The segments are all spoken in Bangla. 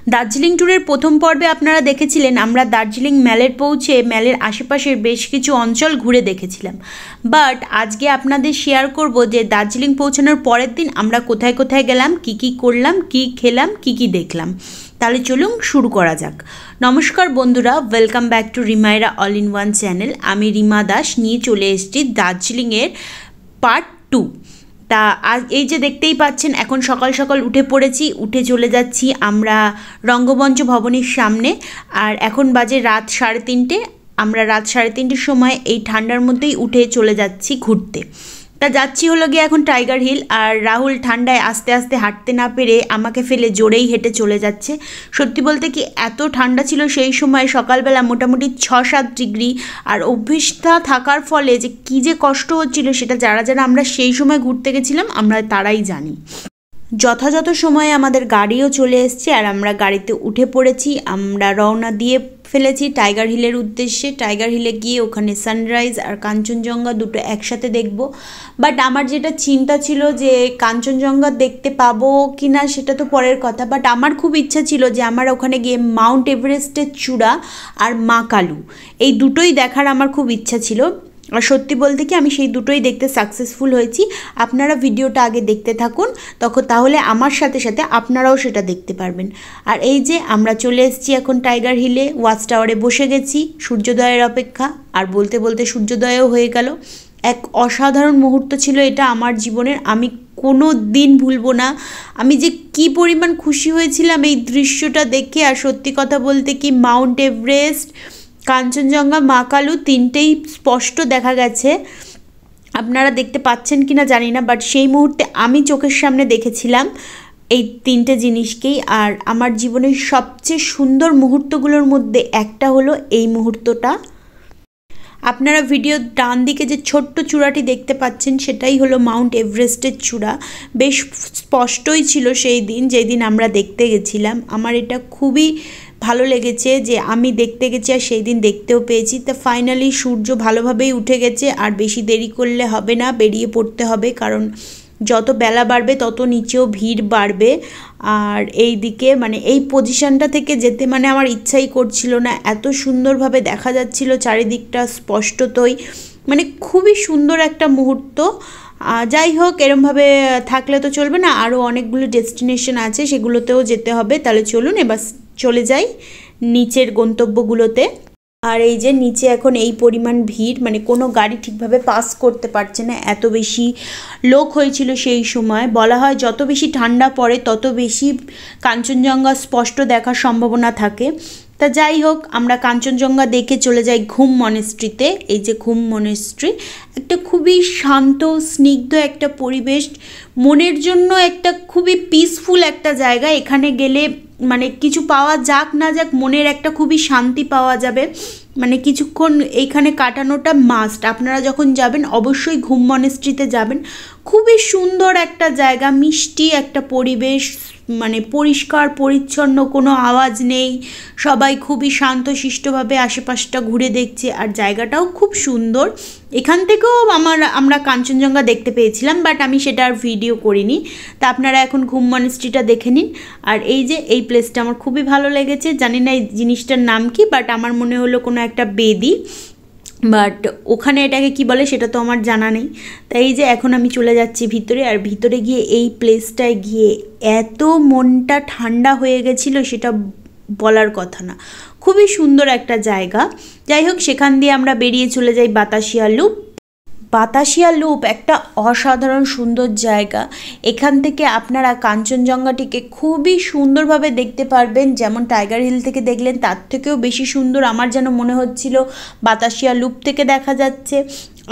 দার্জিলিং ট্যুরের প্রথম পর্বে আপনারা দেখেছিলেন আমরা দার্জিলিং ম্যালের পৌঁছে ম্যালের আশেপাশের বেশ কিছু অঞ্চল ঘুরে দেখেছিলাম। বাট আজকে আপনাদের শেয়ার করব যে দার্জিলিং পৌঁছানোর পরের দিন আমরা কোথায় কোথায় গেলাম, কি করলাম, কি খেলাম, কি দেখলাম। তাহলে চলুন শুরু করা যাক। নমস্কার বন্ধুরা, ওয়েলকাম ব্যাক টু রিমায়রা অল ইন ওয়ান চ্যানেল। আমি রিমা দাস নিয়ে চলে এসেছি দার্জিলিংয়ের পার্ট 2। তা আজ এই যে দেখতেই পাচ্ছেন এখন সকাল সকাল উঠে পড়েছি, উঠে চলে যাচ্ছি আমরা রঙ্গমঞ্চ ভবনের সামনে। আর এখন বাজে রাত 3:30। আমরা রাত 3:30-র সময় এই ঠান্ডার মধ্যেই উঠে চলে যাচ্ছি ঘুরতে। তা যাচ্ছি হলো গিয়ে এখন টাইগার হিল। আর রাহুল ঠান্ডায় আস্তে আস্তে হাঁটতে না পেরে আমাকে ফেলে জোরেই হেঁটে চলে যাচ্ছে। সত্যি বলতে কি এত ঠান্ডা ছিল সেই সময়, সকালবেলা মোটামুটি 6-7 ডিগ্রি। আর অভ্যেসটা থাকার ফলে যে কী যে কষ্ট হচ্ছিল সেটা যারা যারা আমরা সেই সময় ঘুরতে গেছিলাম আমরা তারাই জানি। যথাযথ সময়ে আমাদের গাড়িও চলে এসেছে আর আমরা গাড়িতে উঠে পড়েছি। আমরা রওনা দিয়ে ফেলেছি টাইগার হিলের উদ্দেশ্যে। টাইগার হিলে গিয়ে ওখানে সানরাইজ আর কাঞ্চনজঙ্ঘা দুটো একসাথে দেখব। বাট আমার যেটা চিন্তা ছিল যে কাঞ্চনজঙ্ঘা দেখতে পাবো কি না সেটা তো পরের কথা, বাট আমার খুব ইচ্ছা ছিল যে আমার ওখানে গিয়ে মাউন্ট এভারেস্টের চূড়া আর মা কালু এই দুটোই দেখার আমার খুব ইচ্ছা ছিল। আর সত্যি বলতে কি আমি সেই দুটোই দেখতে সাকসেসফুল হয়েছি। আপনারা ভিডিওটা আগে দেখতে থাকুন, তাহলে আমার সাথে সাথে আপনারাও সেটা দেখতে পারবেন। আর এই যে আমরা চলে এসেছি এখন টাইগার হিলে, ওয়াচ টাওয়ারে বসে গেছি সূর্যোদয়ের অপেক্ষা। আর বলতে বলতে সূর্যোদয়ও হয়ে গেল। এক অসাধারণ মুহূর্ত ছিল এটা আমার জীবনের, আমি কোনো দিন ভুলবো না। আমি যে কি পরিমাণ খুশি হয়েছিলাম এই দৃশ্যটা দেখে। আর সত্যি কথা বলতে কি মাউন্ট এভারেস্ট, কাঞ্চনজঙ্ঘা, মা কালু তিনটেই স্পষ্ট দেখা গেছে। আপনারা দেখতে পাচ্ছেন কি না জানি না, বাট সেই মুহূর্তে আমি চোখের সামনে দেখেছিলাম এই তিনটে জিনিসকেই। আর আমার জীবনের সবচেয়ে সুন্দর মুহূর্তগুলোর মধ্যে একটা হলো এই মুহূর্তটা। আপনারা ভিডিওর ডান দিকে যে ছোট্ট চূড়াটি দেখতে পাচ্ছেন সেটাই হলো মাউন্ট এভারেস্টের চূড়া। বেশ স্পষ্টই ছিল সেই দিন যেই দিন আমরা দেখতে গেছিলাম। আমার এটা খুবই ভালো লেগেছে যে আমি দেখতে গেছি আর সেই দিন দেখতেও পেয়েছি। তা ফাইনালি সূর্য ভালোভাবেই উঠে গেছে, আর বেশি দেরি করলে হবে না, বেরিয়ে পড়তে হবে, কারণ যত বেলা বাড়বে তত নিচেও ভিড় বাড়বে। আর এই দিকে মানে এই পজিশনটা থেকে যেতে মানে আমার ইচ্ছাই করছিল না, এত সুন্দরভাবে দেখা যাচ্ছিল চারিদিকটা স্পষ্টতই, মানে খুবই সুন্দর একটা মুহূর্ত। যাই হোক, এরমভাবে থাকলে তো চলবে না, আরও অনেকগুলো ডেস্টিনেশন আছে সেগুলোতেও যেতে হবে। তাহলে চলুন এবার চলে যাই নিচের গন্তব্যগুলোতে। আর এই যে নিচে এখন এই পরিমাণ ভিড়, মানে কোনো গাড়ি ঠিকভাবে পাস করতে পারছে না, এত বেশি লোক হয়েছিল সেই সময়। বলা হয় যত বেশি ঠান্ডা পড়ে তত বেশি কাঞ্চনজঙ্ঘা স্পষ্ট দেখার সম্ভাবনা থাকে। তা যাই হোক, আমরা কাঞ্চনজঙ্ঘা দেখে চলে যাই ঘুম মনেস্ট্রিতে। এই যে ঘুম মনেস্ট্রি একটা খুবই শান্ত স্নিগ্ধ একটা পরিবেশ, মনের জন্য একটা খুবই পিসফুল একটা জায়গা। এখানে গেলে মানে কিছু পাওয়া যাক না যাক মনের একটা খুবই শান্তি পাওয়া যাবে। মানে কিছুক্ষণ এইখানে কাটানোটা মাস্ট। আপনারা যখন যাবেন অবশ্যই ঘুম মনেস্ট্রিতে যাবেন। খুবই সুন্দর একটা জায়গা, মিষ্টি একটা পরিবেশ, মানে পরিষ্কার পরিচ্ছন্ন, কোনো আওয়াজ নেই, সবাই খুবই শান্তশিষ্টভাবে আশেপাশটা ঘুরে দেখছে। আর জায়গাটাও খুব সুন্দর। এখান থেকেও আমরা কাঞ্চনজঙ্ঘা দেখতে পেয়েছিলাম, বাট আমি সেটা আর ভিডিও করিনি। তা আপনারা এখন ঘুম মনেস্ট্রিটা দেখে নিন। আর এই যে এই প্লেসটা আমার খুবই ভালো লেগেছে, জানি না এই জিনিসটার নাম কি, বাট আমার মনে হলো কোনো একটা বেদি, বাট ওখানে এটাকে কি বলে সেটা তো আমার জানা নেই। তাই এই যে এখন আমি চলে যাচ্ছি ভিতরে। আর ভিতরে গিয়ে এই প্লেসটায় গিয়ে এত মনটা ঠান্ডা হয়ে গেছিলো সেটা বলার কথা না, খুবই সুন্দর একটা জায়গা। যাই হোক, সেখান দিয়ে আমরা বেরিয়ে চলে যাই বাতাসিয়া লুপ। বাতাসিয়া লুপ একটা অসাধারণ সুন্দর জায়গা। এখান থেকে আপনারা কাঞ্চনজঙ্ঘাটিকে খুবই সুন্দরভাবে দেখতে পারবেন, যেমন টাইগার হিল থেকে দেখলেন তার থেকেও বেশি সুন্দর আমার যেন মনে হচ্ছিল বাতাসিয়া লুপ থেকে দেখা যাচ্ছে।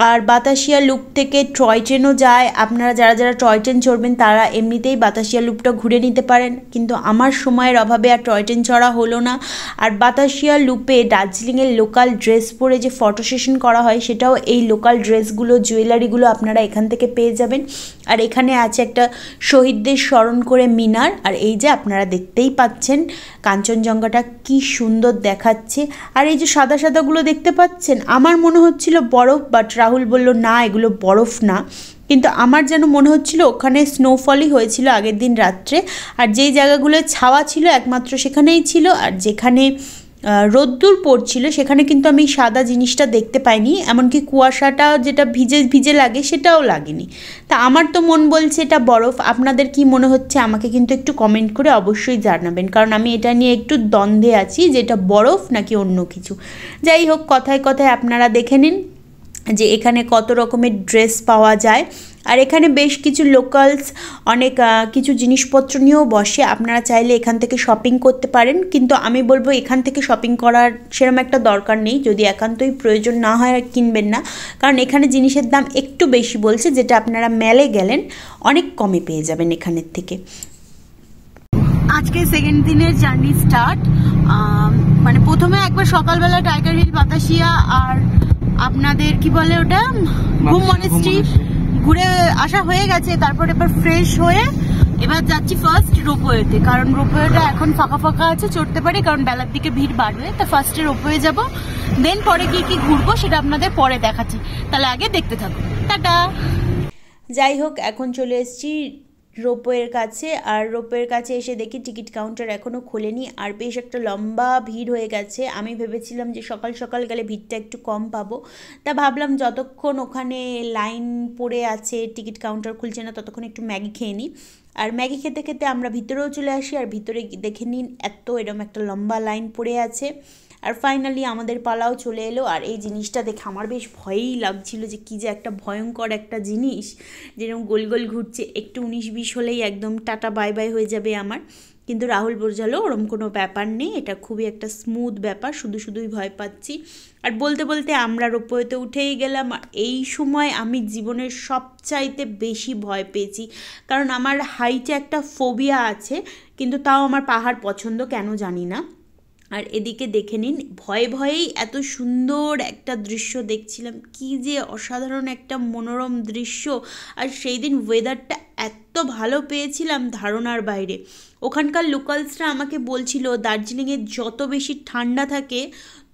আর বাতাসিয়া লুপ থেকে টয় ট্রেনও যায়। আপনারা যারা যারা টয় ট্রেন চড়বেন তারা এমনিতেই বাতাসিয়া লুপটা ঘুরে নিতে পারেন, কিন্তু আমার সময়ের অভাবে আর টয় ট্রেন চড়া হলো না। আর বাতাসিয়া লুপে দার্জিলিংয়ের লোকাল ড্রেস পরে যে ফটো সেশন করা হয় সেটাও, এই লোকাল ড্রেসগুলো জুয়েলারিগুলো আপনারা এখান থেকে পেয়ে যাবেন। আর এখানে আছে একটা শহীদদের স্মরণ করে মিনার। আর এই যে আপনারা দেখতেই পাচ্ছেন কাঞ্চনজঙ্ঘাটা কি সুন্দর দেখাচ্ছে। আর এই যে সাদা সাদাগুলো দেখতে পাচ্ছেন, আমার মনে হচ্ছিল বরফ, বাট রাহুল বলল না এগুলো বরফ না, কিন্তু আমার যেন মনে হচ্ছিল ওখানে স্নোফলই হয়েছিল আগের দিন রাত্রে। আর যেই জায়গাগুলোয় ছাওয়া ছিল একমাত্র সেখানেই ছিল, আর যেখানে রোদ্দুর পড়ছিল সেখানে কিন্তু আমি সাদা জিনিসটা দেখতে পাইনি, এমনকি কুয়াশাটা যেটা ভিজে ভিজে লাগে সেটাও লাগেনি। তা আমার তো মন বলছে এটা বরফ। আপনাদের কি মনে হচ্ছে আমাকে কিন্তু একটু কমেন্ট করে অবশ্যই জানাবেন, কারণ আমি এটা নিয়ে একটু দ্বন্দ্বে আছি যে এটা বরফ নাকি অন্য কিছু। যাই হোক, কথায় কথায় আপনারা দেখে নিন যে এখানে কত রকমের ড্রেস পাওয়া যায়। আর এখানে বেশ কিছু লোকালস অনেক কিছু জিনিসপত্র নিয়েও বসে, আপনারা চাইলে এখান থেকে শপিং করতে পারেন। কিন্তু আমি বলবো এখান থেকে শপিং করার সেরকম একটা দরকার নেই, যদি একান্তই প্রয়োজন না হয় কিনবেন না, কারণ এখানে জিনিসের দাম একটু বেশি বলছে, যেটা আপনারা মেলে গেলেন অনেক কমে পেয়ে যাবেন এখানের থেকে। আজকে সেকেন্ড দিনের জার্নি স্টার্ট। মানে প্রথমে একবার সকালবেলা টাইগার হিল, বাতাসিয়া আর আপনাদের কি বলে ওটা ঘুম মনেস্ট্রি ঘুরে আসা হয়ে গেছে। তারপর এবার ফ্রেশ হয়ে এবার যাচ্ছি ফার্স্ট রোপওয়েতে, কারণ রোপওয়েটা এখন ফাঁকা ফাঁকা আছে, চড়তে পারি, কারণ বেলার দিকে ভিড় বাড়বে। তা ফার্স্টে রোপওয়ে যাবো, দেন পরে গিয়ে কি ঘুরবো সেটা আপনাদের পরে দেখাচ্ছি। তাহলে আগে দেখতে থাকুন, টাটা। যাই হোক, এখন চলে এসেছি রোপওয়ের কাছে। আর রোপওয়ের কাছে এসে দেখি টিকিট কাউন্টার এখনও খোলেনি, আর বেশ একটা লম্বা ভিড় হয়ে গেছে। আমি ভেবেছিলাম যে সকাল সকাল গেলে ভিড়টা একটু কম পাবো, তা ভাবলাম যতক্ষণ ওখানে লাইন পড়ে আছে, টিকিট কাউন্টার খুলছে না, ততক্ষণ একটু ম্যাগি খেয়ে নিই। আর ম্যাগি খেতে খেতে আমরা ভিতরেও চলে আসি, আর ভিতরে দেখে নিন এত এরকম একটা লম্বা লাইন পড়ে আছে। আর ফাইনালি আমাদের পালাও চলে এলো। আর এই জিনিসটা দেখে আমার বেশ ভয়ই লাগছিল যে কী যে একটা ভয়ঙ্কর একটা জিনিস, যেরকম গোল গোল ঘুরছে, একটু 19-20 হলেই একদম টাটা বাই বাই হয়ে যাবে আমার। কিন্তু রাহুল বোঝালো ওরম কোনো ব্যাপার নেই, এটা খুবই একটা স্মুথ ব্যাপার, শুধুই ভয় পাচ্ছি। আর বলতে বলতে আমরা রোপওয়েতে উঠেই গেলাম। আর এই সময় আমি জীবনের সবচাইতে বেশি ভয় পেয়েছি, কারণ আমার হাইটে একটা ফোবিয়া আছে, কিন্তু তাও আমার পাহাড় পছন্দ, কেন জানি না। আর এদিকে দেখে নিন, ভয়ে ভয়েই এত সুন্দর একটা দৃশ্য দেখছিলাম, কি যে অসাধারণ একটা মনোরম দৃশ্য। আর সেই দিন ওয়েদারটা এত ভালো পেয়েছিলাম ধারণার বাইরে। ওখানকার লোকালসরা আমাকে বলছিল দার্জিলিংয়ে যত বেশি ঠান্ডা থাকে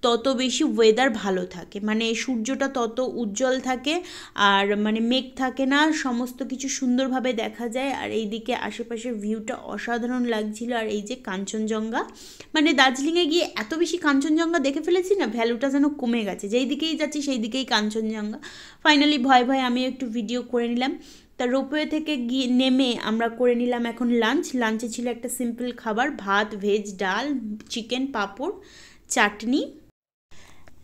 তত বেশি ওয়েদার ভালো থাকে, মানে সূর্যটা তত উজ্জ্বল থাকে, আর মানে মেঘ থাকে না, সমস্ত কিছু সুন্দরভাবে দেখা যায়। আর এইদিকে আশেপাশের ভিউটা অসাধারণ লাগছিল। আর এই যে কাঞ্চনজঙ্ঘা, মানে দার্জিলিংয়ে গিয়ে এত বেশি কাঞ্চনজঙ্ঘা দেখে ফেলেছি না, ভ্যালুটা যেন কমে গেছে, যেই দিকেই যাচ্ছি সেই দিকেই কাঞ্চনজঙ্ঘা। ফাইনালি ভয় ভয়ে আমি একটু ভিডিও করে নিলাম। তা রোপওয়ে থেকে গিয়ে নেমে আমরা করে নিলাম এখন লাঞ্চে ছিল একটা সিম্পল খাবার, ভাত, ভেজ, ডাল, চিকেন, পাঁপড়, চাটনি।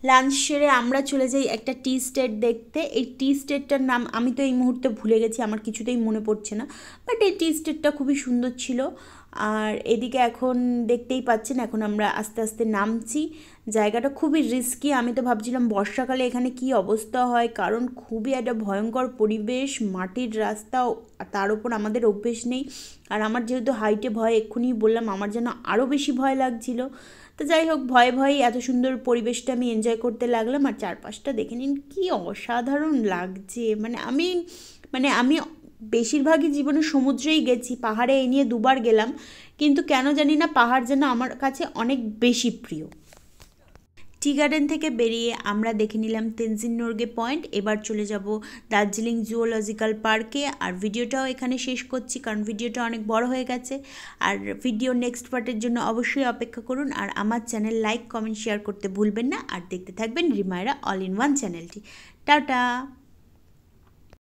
লাঞ্চ সেরে আমরা চলে যাই একটা টি স্টেট দেখতে। এই টি স্টেটটার নাম আমি তো এই মুহূর্তে ভুলে গেছি, আমার কিছুতেই মনে পড়ছে না, বাট এই টি স্টেটটা খুবই সুন্দর ছিল। আর এদিকে এখন দেখতেই পাচ্ছেন এখন আমরা আস্তে আস্তে নামছি। জায়গাটা খুবই রিস্কি, আমি তো ভাবছিলাম বর্ষাকালে এখানে কি অবস্থা হয়, কারণ খুবই একটা ভয়ঙ্কর পরিবেশ, মাটির রাস্তা, তার উপর আমাদের অভ্যেস নেই। আর আমার যেহেতু হাইটে ভয়, এক্ষুনি বললাম, আমার যেন আরও বেশি ভয় লাগছিল। তো যাই হোক, ভয়ে ভয়ে এত সুন্দর পরিবেশটা আমি এনজয় করতে লাগলাম। আর চারপাশটা দেখে নিন কি অসাধারণ লাগছে। মানে আমি বেশিরভাগই জীবনে সমুদ্রেই গেছি, পাহাড়ে এই নিয়ে 2বার গেলাম, কিন্তু কেন জানি না পাহাড় যেন আমার কাছে অনেক বেশি প্রিয়। টি গার্ডেন থেকে বেরিয়ে আমরা দেখে নিলাম তেনজিং নোরগে পয়েন্ট। এবার চলে যাব দার্জিলিং জুওলজিক্যাল পার্কে। আর ভিডিওটাও এখানে শেষ করছি, কারণ ভিডিওটা অনেক বড় হয়ে গেছে। আর ভিডিও নেক্সট পার্টের জন্য অবশ্যই অপেক্ষা করুন। আর আমার চ্যানেল লাইক, কমেন্ট, শেয়ার করতে ভুলবেন না। আর দেখতে থাকবেন রিমায়রা অল ইন ওয়ান চ্যানেলটি। টাটা।